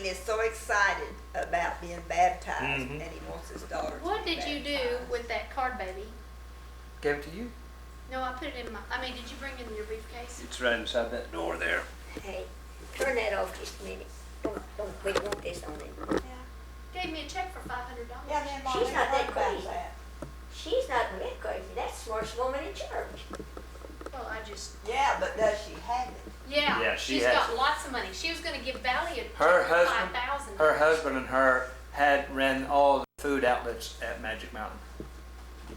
is so excited about being baptized, Mhm. and he wants his daughter to What be did you do baptized. with that card, baby? Gave it to you. No, I put it in my, did you bring it in your briefcase? It's right inside that door there. Hey, turn that off just a minute. We don't want this on it. Yeah, Gave me a check for $500. yeah, then Mom, She's we not heard that about crazy. that. She's not that crazy. That's the smartest woman in church. Well, I just, Yeah, but does she have it? yeah, Yeah, she she's has got it. lots of money. She was gonna give Valley a check Her for husband, 5,000. her husband and her had ran all the food outlets at Magic Mountain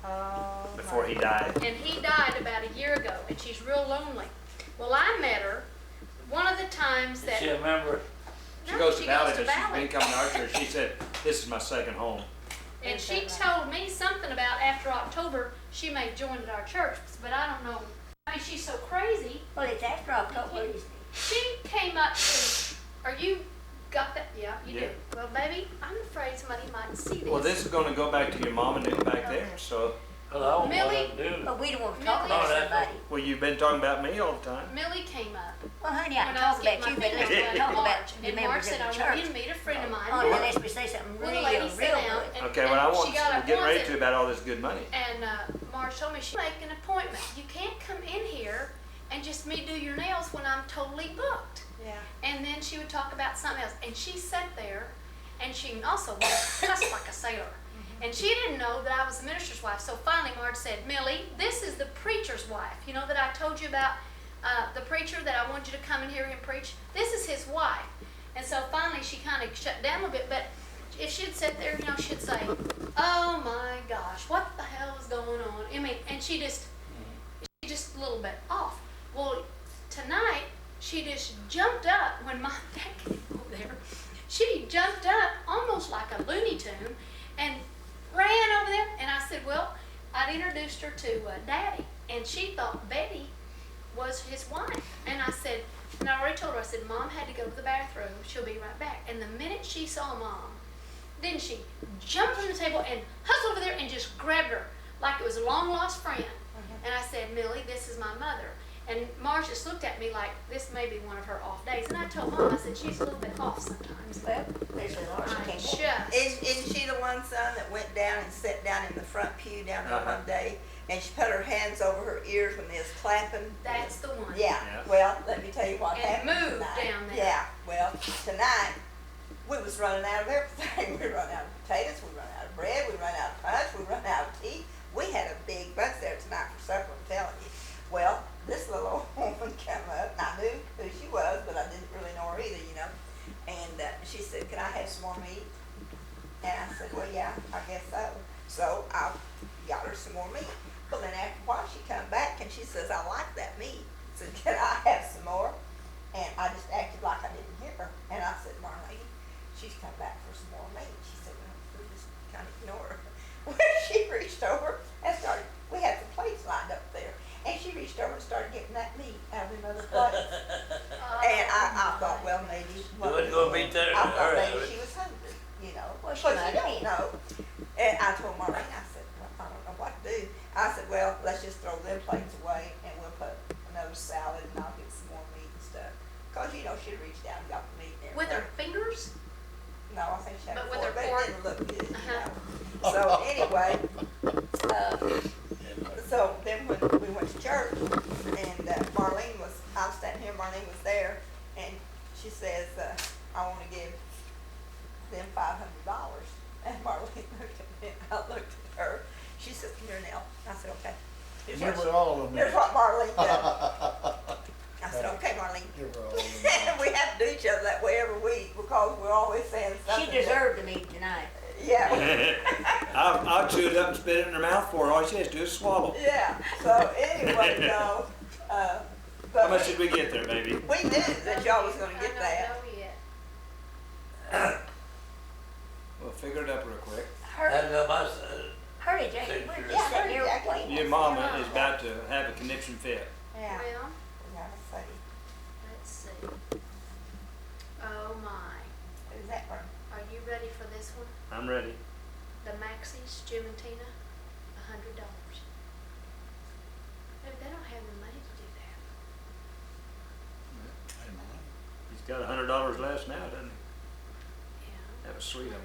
Oh. before my he died. And he died about a year ago, and she's real lonely. Well, I met her one of the times that. Is she a member? She No, goes to Valley, goes to but she's Valley. been coming to our church. She said, "This is my second home." And Is she that right? told me something about after October she may join at our church, but I don't know. I mean, she's so crazy. Well, it's after October, isn't it? She came up to, are you got that? Yeah, you Yeah. do. Well, baby, I'm afraid somebody might see this. Well, this is going to go back to your mom and them back there. So, Well, I don't Millie? want to do. But we don't want to talk Millie? about Oh, that's- somebody. well, you've been talking about me all the time. Millie came up Well, honey, I when can I was talk getting about my you, but let's fingers not done talk in about March. the And Mark members of said, the I want you church. to meet a friend of mine. Oh, now let's say something Well, the real, lady sat real down good. and, Okay, well, I and want she got we're up getting once ready to about all this good money. and Marge told me, she make an appointment. You can't come in here and just me do your nails when I'm totally booked. Yeah. And then she would talk about something else. And she sat there, and she also was just like a sailor. And she didn't know that I was the minister's wife. So finally Marge said, Millie, this is the preacher's wife. You know that I told you about the preacher that I wanted you to come in here and preach? This is his wife. And so finally she kind of shut down a little bit. But if she'd sit there, you know, she'd say, oh my gosh, what the hell is going on? I mean, and she just a little bit off. Well, tonight, she just jumped up when my dad came over there. She jumped up almost like a Looney Tune and ran over there. And I said, well, I'd introduced her to Daddy. And she thought Betty was his wife. And I said, and I already told her, I said, Mom had to go to the bathroom. She'll be right back. And the minute she saw Mom, then she jumped on the table and hustled over there and just grabbed her like it was a long lost friend. And I said, Millie, this is my mother. And Marge just looked at me like this may be one of her off days. And I told Mom, I said, she's a little bit off sometimes. Well, there's a lot I came just, Isn't she the one, son, that went down and sat down in the front pew down there Uh-huh. one day, and she put her hands over her ears when they was clapping? that's the one. Yeah. Yeah. Well, let me tell you what And happened moved tonight. down there. Yeah. Well, tonight we was running out of everything. We run out of potatoes. We run out of bread. We run out of punch. We run out of tea. We had a big bunch there tonight for supper. I'm telling you. Well, this little old woman came up, and I knew who she was, but I didn't really know her either, you know. And she said, "Can I have some more meat?" And I said, "Well, yeah, I guess so." So I got her some more meat. But then after a while, she come back and she says, "I like that meat." I said, "Can I have some more?" And I just acted like I didn't hear her. And I said, "Marlene, she's come back for some more meat." She said, "Well, we just kind of ignore her." Well, she reached over and started. We had some plates lined up there, and she reached over and started getting that meat out of them other plates. And I thought, well, maybe. You wasn't gonna be there. I thought All right. maybe she was hungry, you know. Well, she But might you have don't been. know. And I told Marlene, I said, well, I don't know what to do. I said, well, let's just throw them plates away, and we'll put another salad, and I'll get some more meat and stuff. Cause you know she'd reached down and got the meat and With her everything. fingers? No, I think she had But a with fork, her but fork? it didn't look good, you Uh-huh. know. So anyway, so then when we went to church, and Marlene was, I was standing here, Marlene was there, and she says, I wanna give them $500. And Marlene looked at me, and I looked at her, she said, "Come here, Nell." I said, "Okay." Here's Give what her all of them. Here's what Marlene done. I said, "Okay, Marlene." Give her all of them. And we have to do each other that way every week, because we're always saying something. She deserved the meat tonight. Yeah. I'll chew it up and spit it in her mouth for her. All she has to do is swallow. Yeah, so anyway, no, How but much did we get there, baby? we knew that y'all was gonna get I that. don't know yet. We'll figure it up real quick. Hurry, I got my, hurry, Jackie. We're Signature. just sitting here Yeah, hurry, waiting. Your mama is about to have a conniption fit. Yeah. Well, Yeah, let's see. let's see. Oh my. Who's that from? Are you ready for this one? I'm ready. The Maxie's, Jim and Tina, $100. Maybe they don't have the money to do that. He's got $100 less now, doesn't he? That was sweet of them.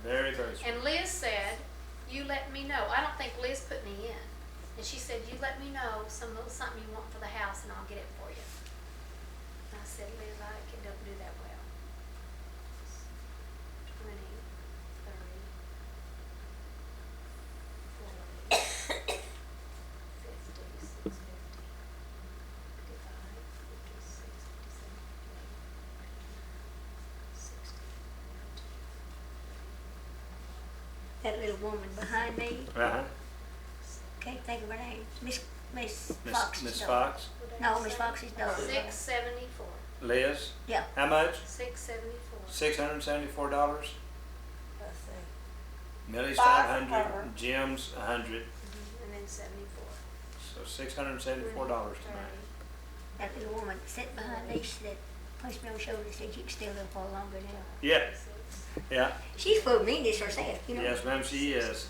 Very, very sweet. And Liz said, you let me know. I don't think Liz put me in. And she said, you let me know something you want for the house and I'll get it for you. And I said, Liz, I don't do that well. 20, 30, 40, 50, 60, 55, 56, 57, 60. That little woman behind me, Uh-huh. can't think of her name, Miss Fox's Miss daughter. Fox, No, Miss Fox's daughter. 674. Liz, Yeah, how much? 674. $674. Let's see. Millie's Five for 500, her. Jim's 100, And then 74. so $674 tonight. that little woman sat behind me, said, punched me on the shoulder and said, you can stay a little while longer now. Yeah, yeah, She's full of meanness herself, you know. yes ma'am, she is.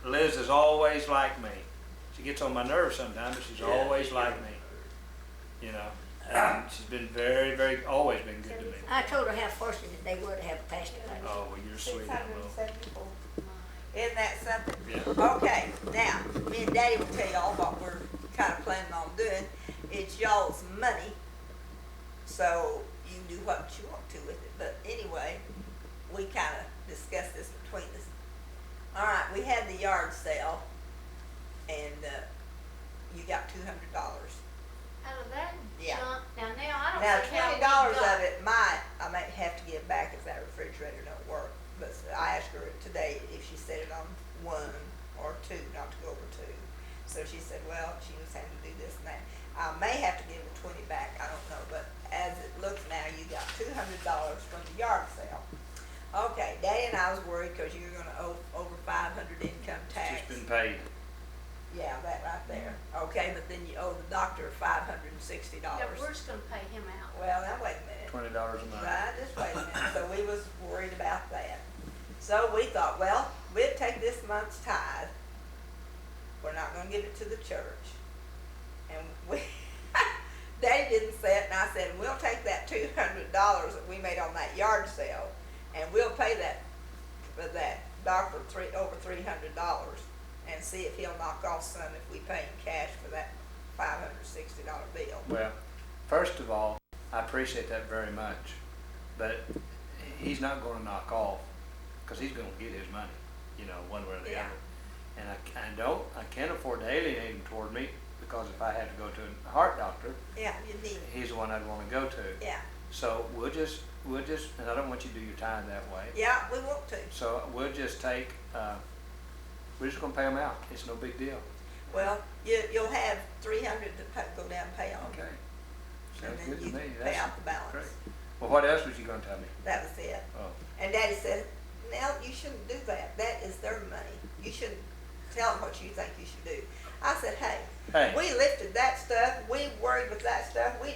Liz is always like me. She gets on my nerves sometimes, but she's always like me. You know, and she's been very, very, always been good to me. I told her how fortunate they were to have a pastor like Oh, well, you're sweet, Will. 674. Isn't that something? Yeah. Okay, now, me and Daddy will tell y'all what we're kind of planning on doing. It's y'all's money, so you can do what you want to with it. But anyway, we kind of discussed this between us. All right, we had the yard sale, and you got $200. Out of that Yeah. junk, now I don't Now, see how we $20 got. of it I might have to give back if that refrigerator don't work. But I asked her today if she set it on 1 or 2, not to go over 2. So she said, well, she was having to do this and that. I may have to give the 20 back, I don't know, but as it looks now, you got $200 from the yard sale. Okay, Daddy and I was worried because you're gonna owe over 500 income tax. She's been paid. Yeah, that right there. Okay, but then you owe the doctor $560. Yeah, we're just gonna pay him out. Well, now wait a minute. $20 a month. Right, just wait a minute. So we was worried about that. So we thought, well, we'd take this month's tithe. We're not gonna give it to the church. And we, Daddy didn't say it, and I said, we'll take that $200 that we made on that yard sale, and we'll pay that, for that doctor over $300, and see if he'll knock off some if we pay him cash for that $560 bill. Well, first of all, I appreciate that very much, but he's not gonna knock off, because he's gonna get his money, you know, one way or the Yeah. other. And I can't afford to alienate him toward me, because if I had to go to a heart doctor, Yeah, you need it. he's the one I'd wanna go to. Yeah, So we'll just, and I don't want you to do your time that way. yeah, we want to. So we'll just take, we're just gonna pay them out. It's no big deal. Well, you'll have 300 to go down and pay on. Okay. And Sounds then good to you me. can pay That's out the balance. great. Well, what else was you gonna tell me? That was it. Oh, And Daddy said, Nell, you shouldn't do that. That is their money. You shouldn't tell them what you think you should do. I said, hey, Hey. we lifted that stuff. We worried with that stuff. We